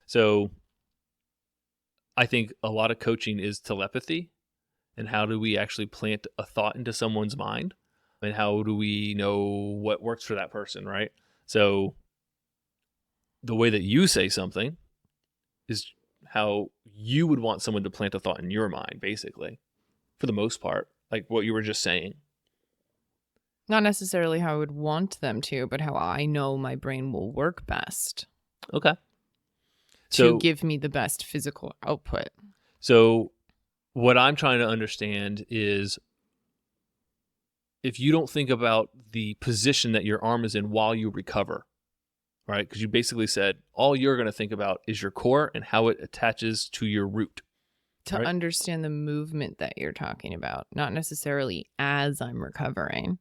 So I think a lot of coaching is telepathy. And how do we actually plant a thought into someone's mind? And how do we know what works for that person, right? So the way that you say something is how you would want someone to plant a thought in your mind, basically, for the most part, like what you were just saying. Not necessarily how I would want them to, but how I know my brain will work best. Okay. To give me the best physical output. So what I'm trying to understand is if you don't think about the position that your arm is in while you recover, right? Because you basically said all you're going to think about is your core and how it attaches to your root. To understand the movement that you're talking about, not necessarily as I'm recovering,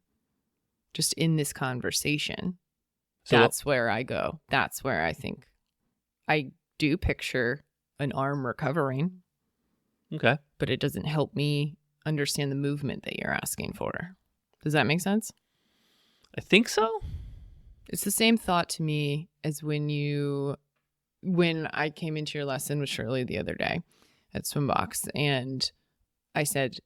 just in this conversation. So that's where I go. That's where I think I do picture an arm recovering. Okay. But it doesn't help me understand the movement that you're asking for. Does that make sense? I think so. It's the same thought to me as when I came into your lesson with Shirley the other day at Swimbox, and I said,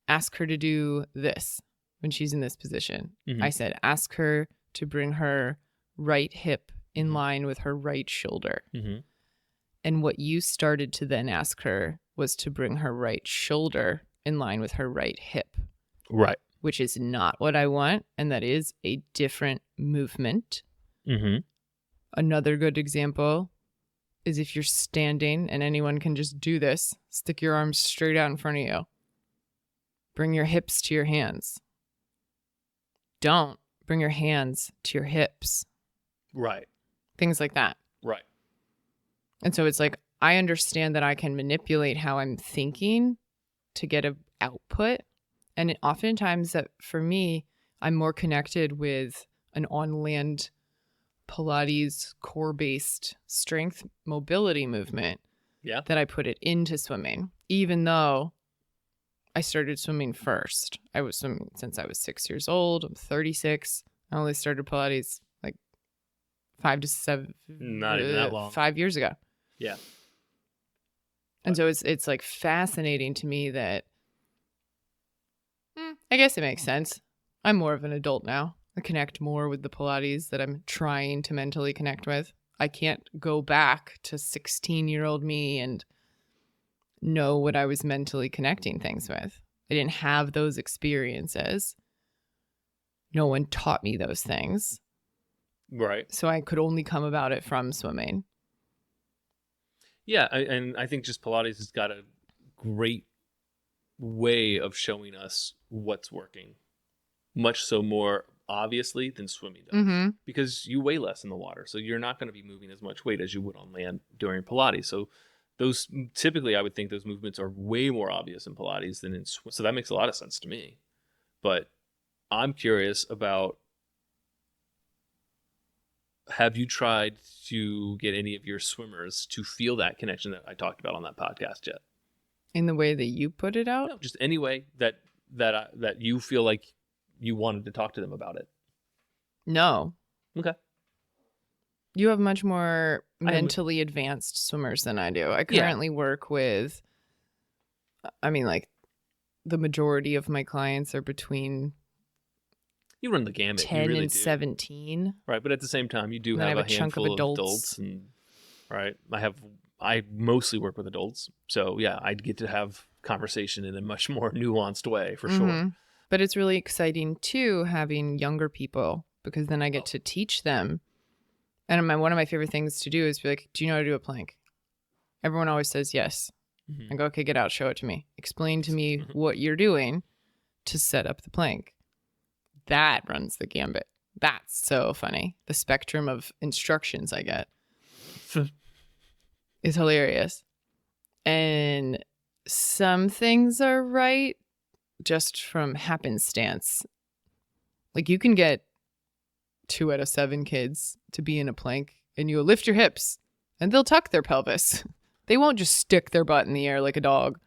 ask her to do this when she's in this position. Mm-hmm. I said, ask her to bring her right hip in line with her right shoulder. Mm-hmm. And what you started to then ask her was to bring her right shoulder in line with her right hip. Right. Which is not what I want. And that is a different movement. Mm-hmm. Another good example is if you're standing, and anyone can just do this, stick your arms straight out in front of you. Bring your hips to your hands. Don't bring your hands to your hips. Right. Things like that. Right. And so it's like, I understand that I can manipulate how I'm thinking to get an output. And oftentimes that for me, I'm more connected with an on-land Pilates core-based strength mobility movement that I put it into swimming, even though I started swimming first. I was swimming since I was 6 years old. I'm 36. I only started Pilates like 5 to 7. Not even that long. 5 years ago. Yeah. And so it's like fascinating to me that I guess it makes sense. I'm more of an adult now. I connect more with the Pilates that I'm trying to mentally connect with. I can't go back to 16-year-old me and know what I was mentally connecting things with. I didn't have those experiences. No one taught me those things. Right. So I could only come about it from swimming. Yeah, and I think just Pilates has got a great way of showing us what's working. Much so more obviously than swimming does. Mm-hmm. Because you weigh less in the water. So you're not going to be moving as much weight as you would on land during Pilates. So those typically I would think those movements are way more obvious in Pilates than in swim. So that makes a lot of sense to me. But I'm curious about, have you tried to get any of your swimmers to feel that connection that I talked about on that podcast yet? In the way that you put it out? No, just any way that you feel like you wanted to talk to them about it. No. Okay. You have much more mentally advanced swimmers than I do. I currently work with, like the majority of my clients are between you run the gamut. 10 really and do. 17. Right, but at the same time, you do have a chunk of adults. And, right, I mostly work with adults. So, yeah, I'd get to have conversation in a much more nuanced way, for sure. But it's really exciting, too, having younger people, because then I get to teach them. And one of my favorite things to do is be like, do you know how to do a plank? Everyone always says yes. Mm-hmm. I go, okay, get out, show it to me. Explain to me what you're doing to set up the plank. That runs the gambit. That's so funny. The spectrum of instructions I get is hilarious. And some things are right just from happenstance. Like you can get 2 out of 7 kids to be in a plank and you'll lift your hips and they'll tuck their pelvis. They won't just stick their butt in the air like a dog.